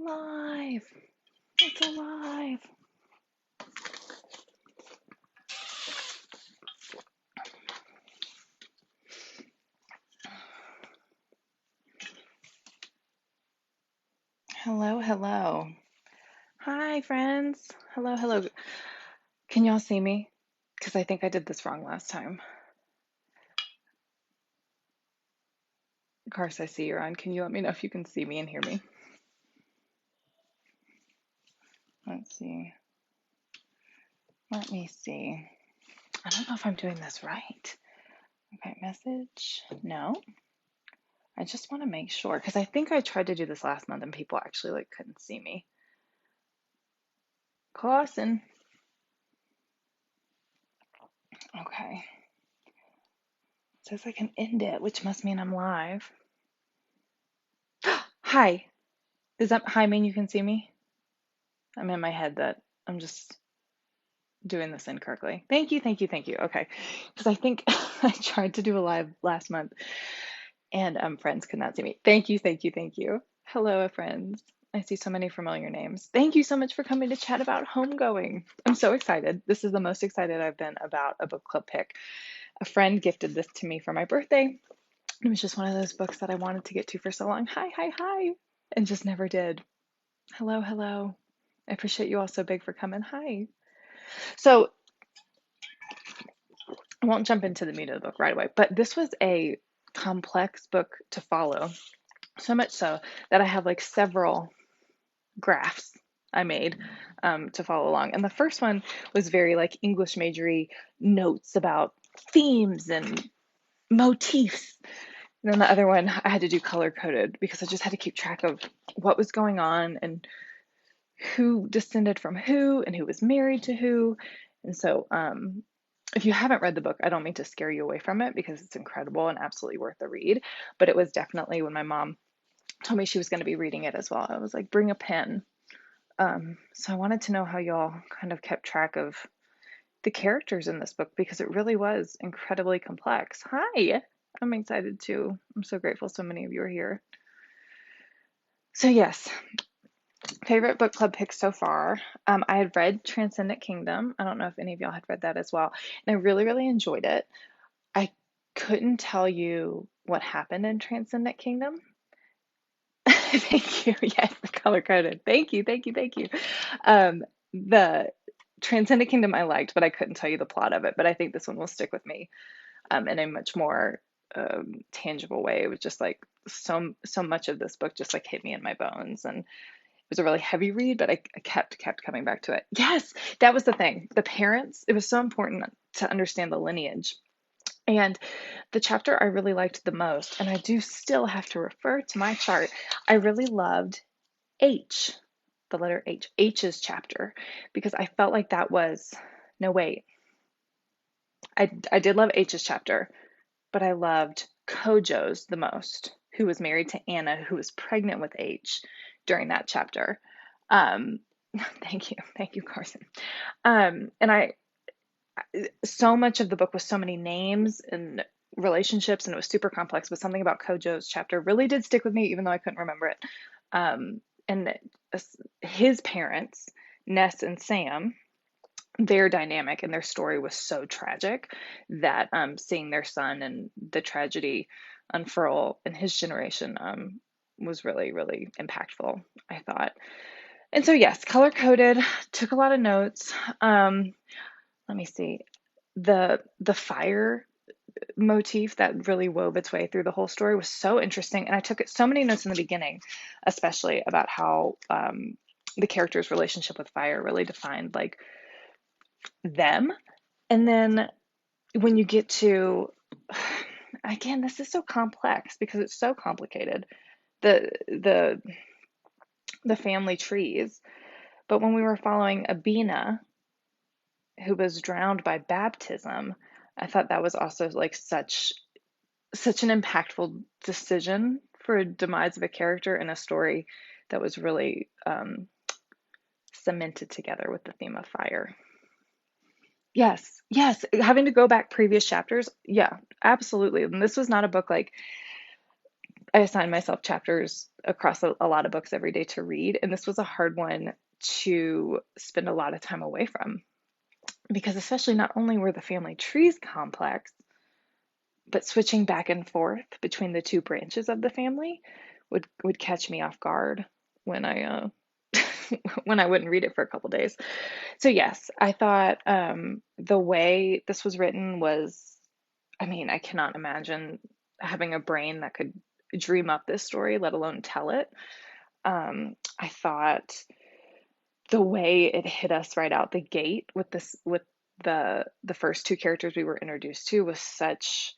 Live. It's alive. Hello, hello. Hi, friends. Hello, hello. Can y'all see me? Because I think I did this wrong last time. Of course, I see you're on. Can you let me know if you can see me and hear me? Let's see. Let me see. I don't know if I'm doing this right. Okay, message. No. I just want to make sure because I think I tried to do this last month and people actually couldn't see me. Clausen. Okay. It says I can end it, which must mean I'm live. Hi. Does that hi mean you can see me? I'm in my head that I'm just doing this incorrectly. Thank you, thank you, thank you. Okay. Because I think I tried to do a live last month and friends could not see me. Thank you, thank you, thank you. Hello, friends. I see so many familiar names. Thank you so much for coming to chat about Homegoing. I'm so excited. This is the most excited I've been about a book club pick. A friend gifted this to me for my birthday. It was just one of those books that I wanted to get to for so long. Hi, hi, hi. And just never did. Hello, hello. I appreciate you all so big for coming. Hi. So I won't jump into the meat of the book right away, but this was a complex book to follow. So much so that I have like several graphs I made to follow along. And the first one was very like English majory notes about themes and motifs. And then the other one I had to do color coded because I just had to keep track of what was going on and who descended from who and who was married to who. And so if you haven't read the book, I don't mean to scare you away from it because it's incredible and absolutely worth the read. But it was definitely when my mom told me she was going to be reading it as well, I was like, bring a pen. So I wanted to know how y'all kind of kept track of the characters in this book because it really was incredibly complex. Hi, I'm excited too. I'm so grateful so many of you are here. So yes, favorite book club pick so far. I had read Transcendent Kingdom. I don't know if any of y'all had read that as well. And I really, really enjoyed it. I couldn't tell you what happened in Transcendent Kingdom. Thank you. Yes, the color coded. Thank you. Thank you. Thank you. The Transcendent Kingdom I liked, but I couldn't tell you the plot of it. But I think this one will stick with me in a much more tangible way. It was just like so much of this book just like hit me in my bones, and it was a really heavy read, but I kept coming back to it. Yes, that was the thing. The parents. It was so important to understand the lineage. And the chapter I really liked the most, and I do still have to refer to my chart, I really loved H, the letter H, H's chapter, because I felt like that was, no, wait, I did love H's chapter, but I loved Kojo's the most, who was married to Anna, who was pregnant with H during that chapter. Um, thank you, Carson. And so much of the book was so many names and relationships, and it was super complex. But something about Kojo's chapter really did stick with me, even though I couldn't remember it. And his parents, Ness and Sam, their dynamic and their story was so tragic that seeing their son and the tragedy unfurl in his generation was really, really impactful, I thought. And so, yes, color coded, took a lot of notes. Let me see. The fire motif that really wove its way through the whole story was so interesting, and I took so many notes in the beginning, especially about how the character's relationship with fire really defined like them. And then when you get to, again, this is so complex because it's so complicated, the the the family trees. But when we were following Abina, who was drowned by baptism, I thought that was also like such an impactful decision for a demise of a character in a story that was really cemented together with the theme of fire. Yes, yes, having to go back previous chapters, yeah, absolutely. And this was not a book like I assign myself chapters across a lot of books every day to read, and this was a hard one to spend a lot of time away from because especially not only were the family trees complex, but switching back and forth between the two branches of the family would catch me off guard when I when I wouldn't read it for a couple days. So yes, I thought the way this was written was, I mean, I cannot imagine having a brain that could dream up this story, let alone tell it. I thought the way it hit us right out the gate with this, with the first two characters we were introduced to, was such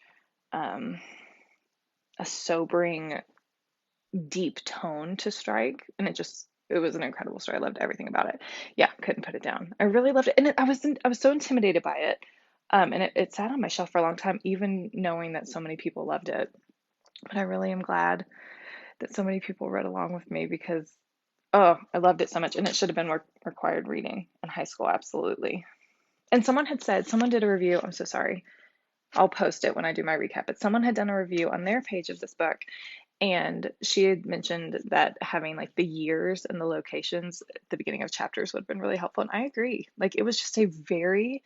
um, a sobering, deep tone to strike, and it was an incredible story. I loved everything about it. Yeah, couldn't put it down. I really loved it, and I was so intimidated by it. And it sat on my shelf for a long time, even knowing that so many people loved it. But I really am glad that so many people read along with me because, oh, I loved it so much, and it should have been required reading in high school, absolutely. And someone had said, someone did a review. I'm so sorry. I'll post it when I do my recap. But someone had done a review on their page of this book, and she had mentioned that having like the years and the locations at the beginning of chapters would have been really helpful. And I agree. Like it was just a very,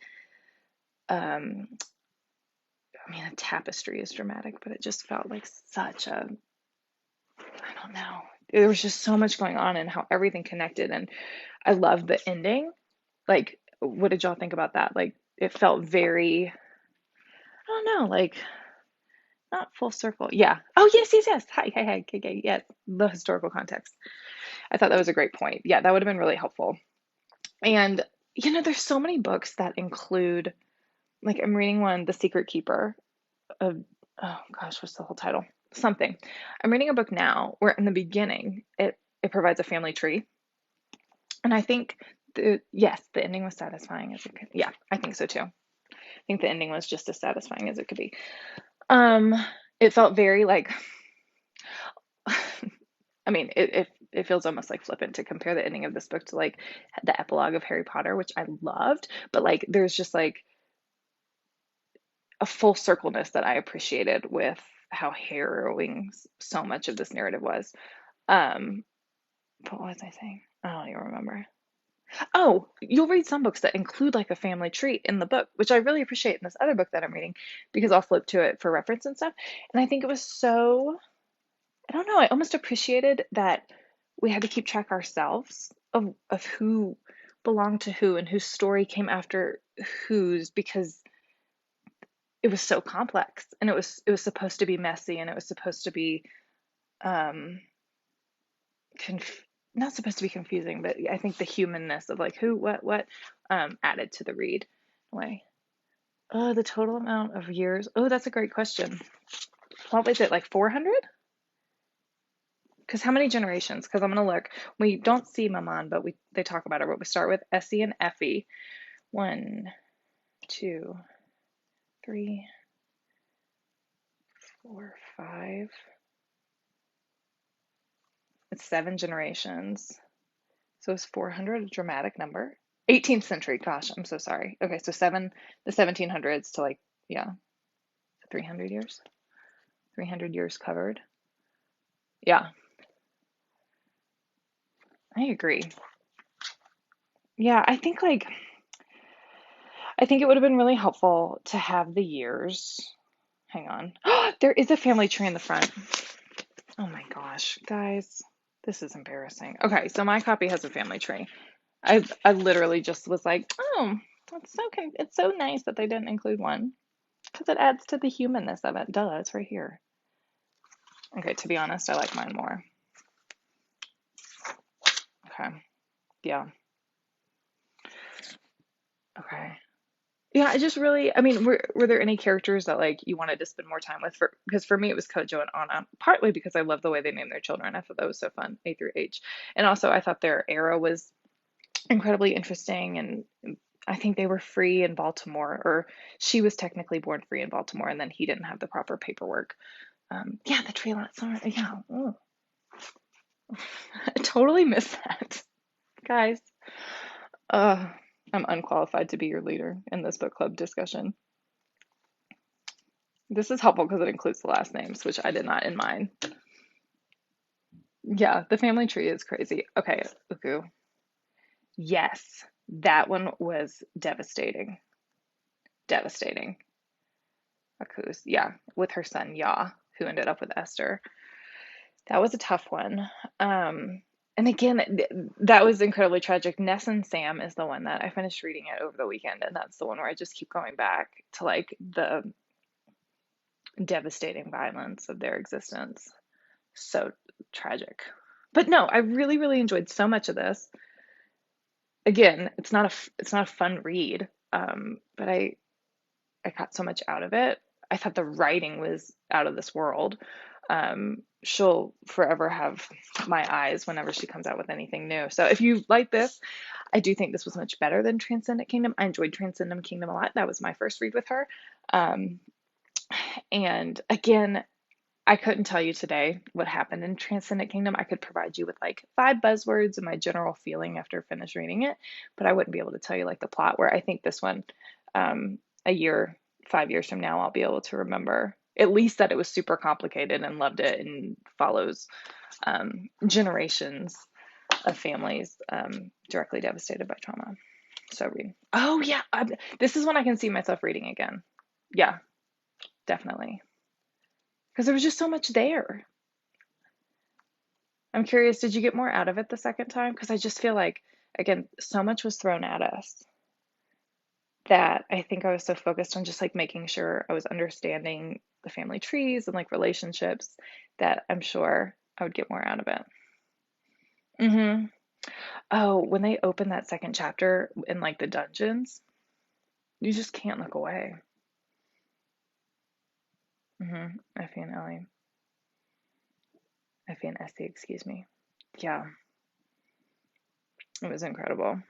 um, I mean, a tapestry is dramatic, but it just felt like such a, I don't know. There was just so much going on and how everything connected. And I loved the ending. Like, what did y'all think about that? Like, it felt very, I don't know, like not full circle. Yeah. Oh, yes, yes, yes. Hi, hi, hi. Okay, okay. Yes. The historical context. I thought that was a great point. Yeah, that would have been really helpful. And, there's so many books that include, like, I'm reading one, The Secret Keeper of, oh gosh, what's the whole title? Something. I'm reading a book now where in the beginning it provides a family tree. And I think yes, the ending was satisfying as it could. Yeah, I think so too. I think the ending was just as satisfying as it could be. Um, it felt very like I mean, it feels almost like flippant to compare the ending of this book to like the epilogue of Harry Potter, which I loved, but like there's just like a full circleness that I appreciated with how harrowing so much of this narrative was. Um, but what was I saying? I don't even remember. Oh, you'll read some books that include like a family tree in the book, which I really appreciate in this other book that I'm reading because I'll flip to it for reference and stuff. And I think it was so, I don't know, I almost appreciated that we had to keep track ourselves of who belonged to who and whose story came after whose because it was so complex and it was supposed to be messy and it was supposed to be um conf not supposed to be confusing, but I think the humanness of like who, what, added to the read. Anyway, oh, the total amount of years. Oh, that's a great question. What was it, like 400? Because how many generations? Because I'm gonna look. We don't see Maman, but they talk about her. But we start with Essie and Effie. One, two, three, four, five. It's 7 generations. So is 400 a dramatic number? 18th century. Gosh, I'm so sorry. Okay, so the 1700s to like, yeah, 300 years. 300 years covered. Yeah, I agree. Yeah, I think it would have been really helpful to have the years. Hang on. There is a family tree in the front. Oh my gosh, guys, this is embarrassing. Okay, so my copy has a family tree. I literally just was like, oh, it's so nice that they didn't include one because it adds to the humanness of it. Duh, it's right here. Okay, to be honest, I like mine more. Okay, yeah, okay. Yeah, I just really, I mean, were there any characters that like you wanted to spend more time with? Because for me it was Kojo and Anna, partly because I love the way they named their children. I thought that was so fun, A through H, and also I thought their era was incredibly interesting, and I think they were free in Baltimore, or she was technically born free in Baltimore, and then he didn't have the proper paperwork. Yeah, the tree lot. Sorry, yeah, oh, I totally missed that, guys. Uh, I'm unqualified to be your leader in this book club discussion. This is helpful because it includes the last names, which I did not in mine. Yeah, the family tree is crazy. Okay, Uku. Yes, that one was devastating. Devastating. Uku's, yeah, with her son Yaa, who ended up with Esther. That was a tough one. And again, that was incredibly tragic. Ness and Sam is the one that I finished reading it over the weekend, and that's the one where I just keep going back to like the devastating violence of their existence. So tragic. But no, I really, really enjoyed so much of this. Again, it's not a fun read, but I got so much out of it. I thought the writing was out of this world. She'll forever have my eyes whenever she comes out with anything new. So if you like this, I do think this was much better than Transcendent Kingdom. I enjoyed Transcendent Kingdom a lot. That was my first read with her. Um, and again, I couldn't tell you today what happened in Transcendent Kingdom. I could provide you with like 5 buzzwords and my general feeling after finish reading it, but I wouldn't be able to tell you like the plot. Where I think this one, a year, 5 years from now, I'll be able to remember at least that it was super complicated and loved it and follows generations of families directly devastated by trauma. So read. Oh yeah, this is one I can see myself reading again. Yeah, definitely, because there was just so much there. I'm curious, did you get more out of it the second time? Because I just feel like, again, so much was thrown at us that I think I was so focused on just like making sure I was understanding the family trees and like relationships that I'm sure I would get more out of it. Hmm. Oh, when they open that second chapter in like the dungeons, you just can't look away. Effie and Ellie. Effie and Essie, excuse me. Yeah, it was incredible.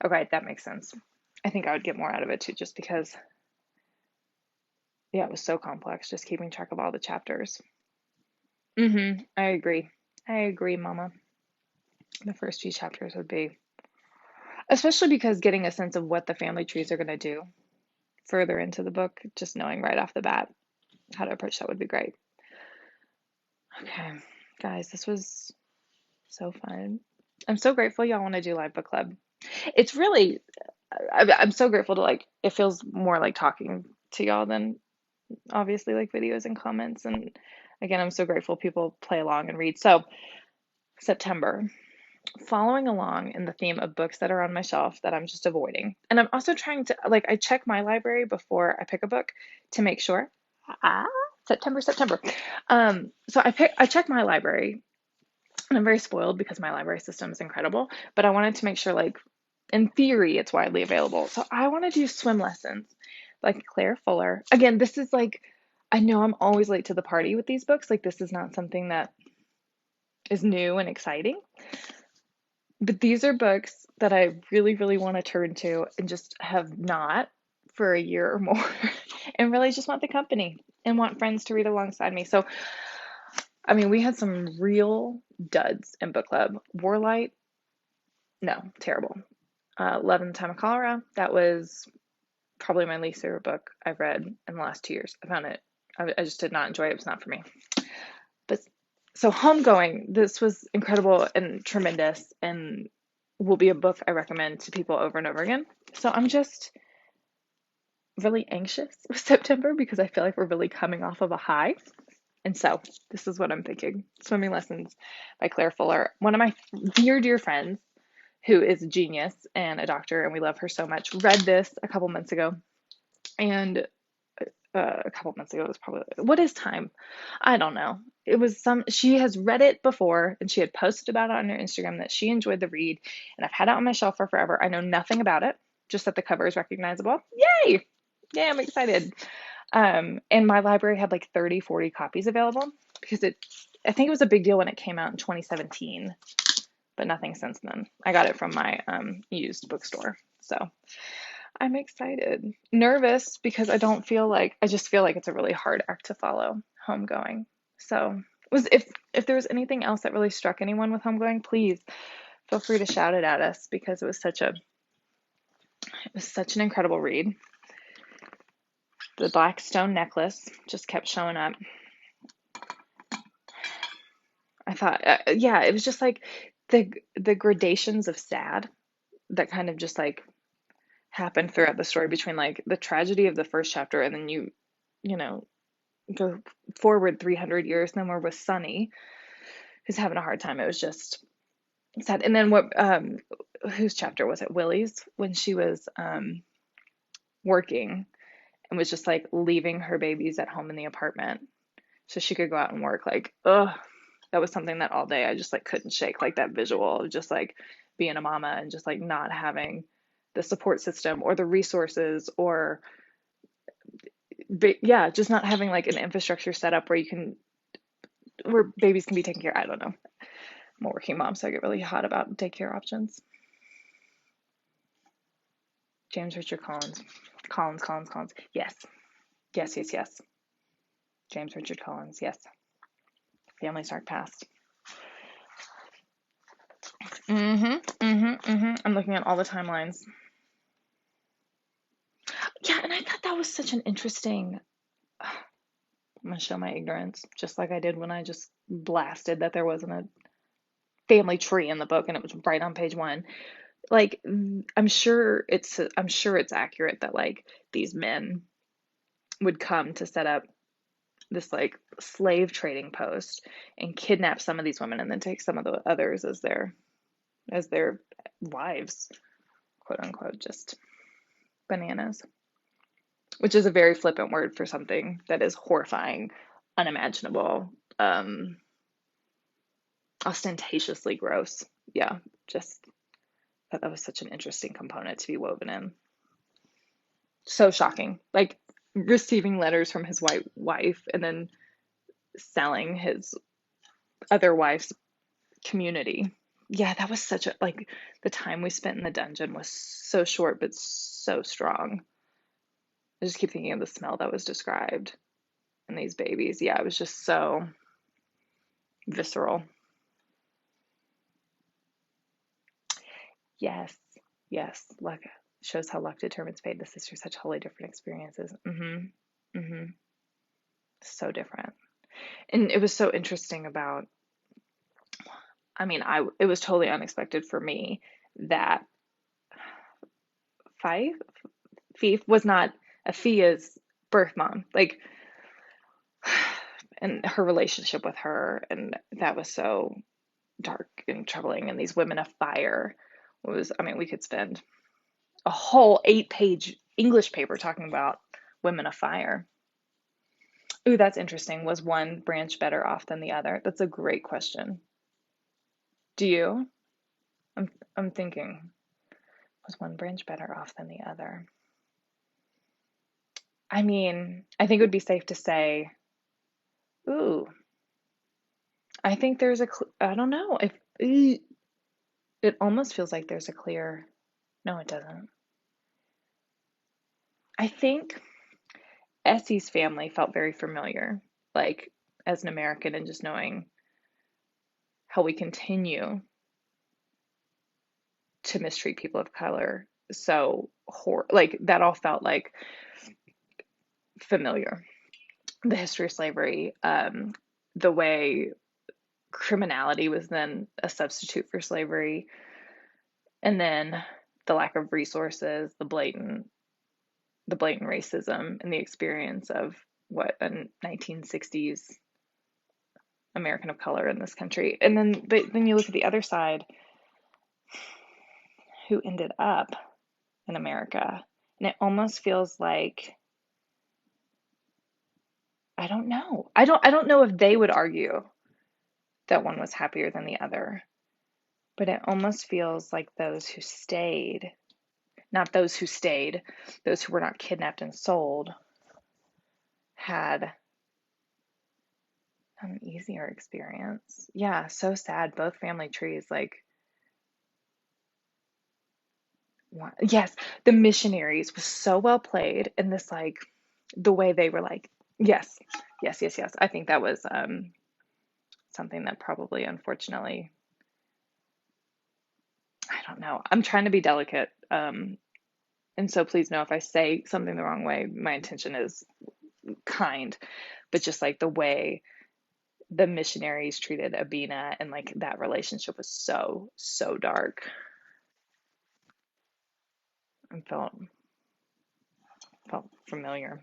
Okay, that makes sense. I think I would get more out of it too, just because, yeah, it was so complex, just keeping track of all the chapters. I agree. I agree, Mama. The first few chapters would be, especially because getting a sense of what the family trees are going to do further into the book, just knowing right off the bat how to approach that would be great. Okay, guys, this was so fun. I'm so grateful y'all want to do live book club. It's really, I'm so grateful to like, it feels more like talking to y'all than obviously like videos and comments. And again, I'm so grateful people play along and read. So, September, following along in the theme of books that are on my shelf that I'm just avoiding. And I'm also trying to, like, I check my library before I pick a book to make sure. Ah, September. So I check my library, and I'm very spoiled because my library system is incredible, but I wanted to make sure, like, in theory, it's widely available. So I want to do swim lessons, like Claire Fuller. Again, this is like, I know I'm always late to the party with these books. Like, this is not something that is new and exciting. But these are books that I really, really want to turn to and just have not for a year or more and really just want the company and want friends to read alongside me. So, I mean, we had some real duds in book club. Warlight, no, terrible. Love in the Time of Cholera, that was probably my least favorite book I've read in the last 2 years. I found it, I just did not enjoy it. It was not for me. But so Homegoing, this was incredible and tremendous and will be a book I recommend to people over and over again. So I'm just really anxious with September because I feel like we're really coming off of a high. And so this is what I'm thinking. Swimming Lessons by Claire Fuller. One of my dear, dear friends who is a genius and a doctor, and we love her so much, read this a couple months ago. And a couple months ago, it was probably, what is time? I don't know. It was she has read it before and she had posted about it on her Instagram that she enjoyed the read. And I've had it on my shelf for forever. I know nothing about it, just that the cover is recognizable. Yay! Yay, I'm excited. And my library had like 30, 40 copies available because I think it was a big deal when it came out in 2017, but nothing since then. I got it from my used bookstore. So I'm excited. Nervous because I just feel like it's a really hard act to follow, Homegoing. So was if there was anything else that really struck anyone with Homegoing, please feel free to shout it at us because it was such an incredible read. The black stone necklace just kept showing up. I thought, yeah, it was just like the gradations of sad that kind of just like happened throughout the story between like the tragedy of the first chapter and then you know, go forward 300 years, no more with Sunny, who's having a hard time. It was just sad. And then whose chapter was it? Willie's, when she was working and was just like leaving her babies at home in the apartment so she could go out and work. Like, ugh, that was something that all day I just like couldn't shake, like that visual of just like being a mama and just like not having the support system or the resources or yeah, just not having like an infrastructure set up where you can where babies can be taken care of. I don't know. I'm a working mom, so I get really hot about daycare options. James Richard Collins. Collins. Yes. Yes. James Richard Collins. Yes. Family Stark Past. I'm looking at all the timelines. Yeah, and I thought that was such an interesting. I'm gonna show my ignorance, just like I did when I just blasted that there wasn't a family tree in the book and it was right on page one. Like, I'm sure it's accurate that like these men would come to set up this like slave trading post and kidnap some of these women and then take some of the others as their wives, quote unquote, just bananas, which is a very flippant word for something that is horrifying, unimaginable, ostentatiously gross. Yeah, just that was such an interesting component to be woven in. So shocking. Like receiving letters from his white wife and then selling his other wife's community. Yeah, that was such a like the time we spent in the dungeon was so short but so strong. I just keep thinking of the smell that was described in these babies. Yeah, it was just so visceral. Yes, yes. Luck shows how luck determines fate. The sisters such wholly different experiences. Mm-hmm. So different. And it was so interesting about, I mean, it was totally unexpected for me that Fife, Fief was not a Fia's birth mom. Like, and her relationship with her, and that was so dark and troubling. And these women of fire was, I mean, we could spend a whole 8-page English paper talking about women of fire. Ooh, that's interesting. Was one branch better off than the other? That's a great question. Do you? I'm thinking, was one branch better off than the other? I mean, I think it would be safe to say, ooh, I think there's I don't know if it almost feels like there's a clear, no, it doesn't. I think Essie's family felt very familiar, like as an American and just knowing how we continue to mistreat people of color. So, like that all felt like familiar. The history of slavery, the way criminality was then a substitute for slavery, and then the lack of resources, the blatant racism, and the experience of what a 1960s American of color in this country. And then, but then you look at the other side, who ended up in America, and it almost feels like I don't know. I don't know if they would argue that one was happier than the other, but it almost feels like those who stayed, not those who stayed, those who were not kidnapped and sold, had an easier experience. Yeah, so sad. Both family trees, like, yes, the missionaries was so well played, and this, like, the way they were like, yes, yes. I think that was something that probably, unfortunately, I don't know. I'm trying to be delicate. And so please know if I say something the wrong way, my intention is kind, but just like the way the missionaries treated Abina, and like that relationship was so, so dark and felt familiar.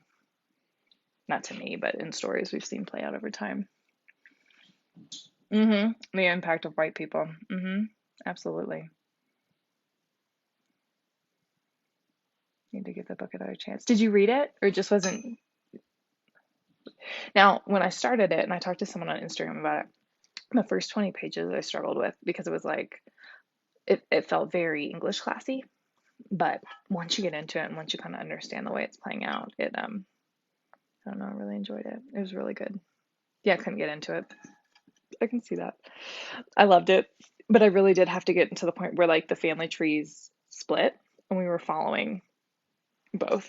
Not to me, but in stories we've seen play out over time. The impact of white people. Absolutely. Need to give the book another chance. Did you read it, or it just wasn't? Now, when I started it, and I talked to someone on Instagram about it, the first 20 pages I struggled with because it was like it felt very English classy. But once you get into it and once you kind of understand the way it's playing out, it I don't know, I really enjoyed it. It was really good. Yeah, I couldn't get into it. I can see that. I loved it, but I really did have to get into the point where like the family trees split and we were following both.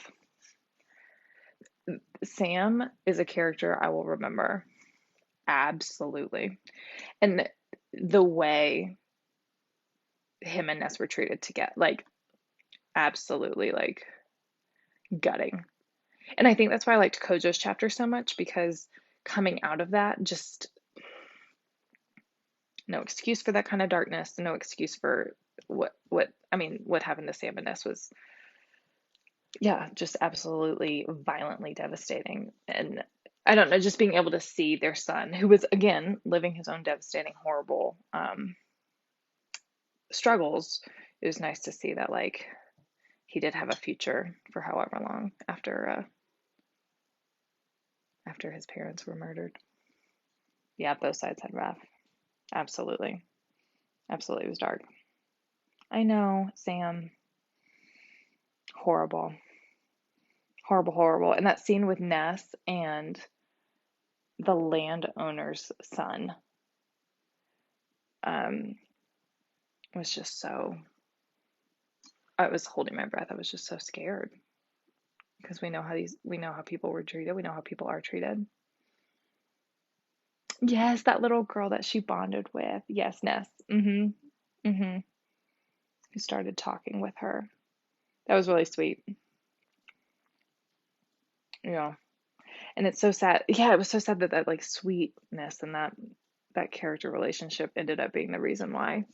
Sam is a character I will remember. Absolutely. And the way him and Ness were treated to get like absolutely like gutting. And I think that's why I liked Kojo's chapter so much because coming out of that, just no excuse for that kind of darkness, no excuse for what I mean, what happened to Sam and Ness was, yeah, just absolutely violently devastating. And I don't know, just being able to see their son, who was again living his own devastating, horrible struggles, it was nice to see that like he did have a future for however long after his parents were murdered. Yeah, both sides had rough. Absolutely. Absolutely, it was dark. I know, Sam. Horrible. Horrible, horrible. And that scene with Ness and the landowner's son um, was just so. I was holding my breath. I was just so scared because we know how people were treated. We know how people are treated. Yes, that little girl that she bonded with. Yes, Ness. Mm-hmm. Who started talking with her. That was really sweet. Yeah. And it's so sad. Yeah, it was so sad that that like sweetness and that character relationship ended up being the reason why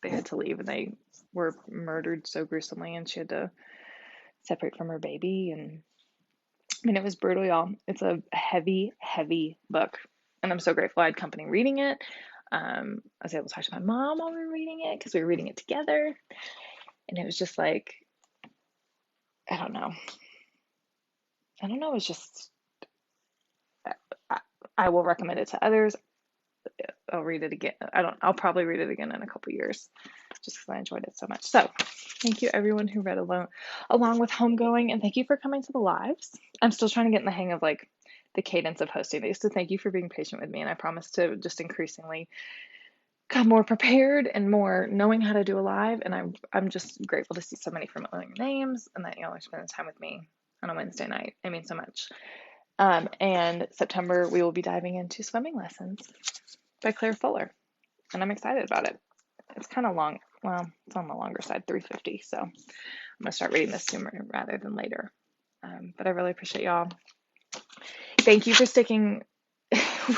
they had to leave and they were murdered so gruesomely and she had to separate from her baby. And I mean, it was brutal, y'all. It's a heavy, heavy book. And I'm so grateful I had company reading it. I was able to talk to my mom while we were reading it because we were reading it together. And it was just like, I don't know. I don't know. It was just, I, I will recommend it to others. I'll read it again. I'll probably read it again in a couple years just because I enjoyed it so much. So thank you everyone who read along with Homegoing, and thank you for coming to the lives. I'm still trying to get in the hang of like the cadence of hosting these. So thank you for being patient with me, and I promise to just increasingly come more prepared and more knowing how to do a live. And I'm just grateful to see so many familiar names and that y'all are spending time with me on a Wednesday night. It means so much. And September we will be diving into swimming lessons by Claire Fuller, and I'm excited about it. It's kind of long. Well, it's on the longer side, 350. So I'm gonna start reading this sooner rather than later. But I really appreciate y'all. Thank you for sticking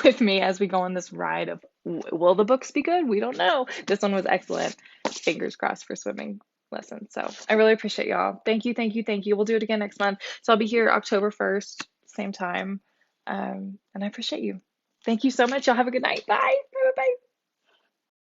with me as we go on this ride of will the books be good? We don't know. This one was excellent. Fingers crossed for swimming lessons. So I really appreciate y'all. Thank you, thank you, thank you. We'll do it again next month. So I'll be here October 1st, same time. And I appreciate you. Thank you so much. Y'all have a good night. Bye.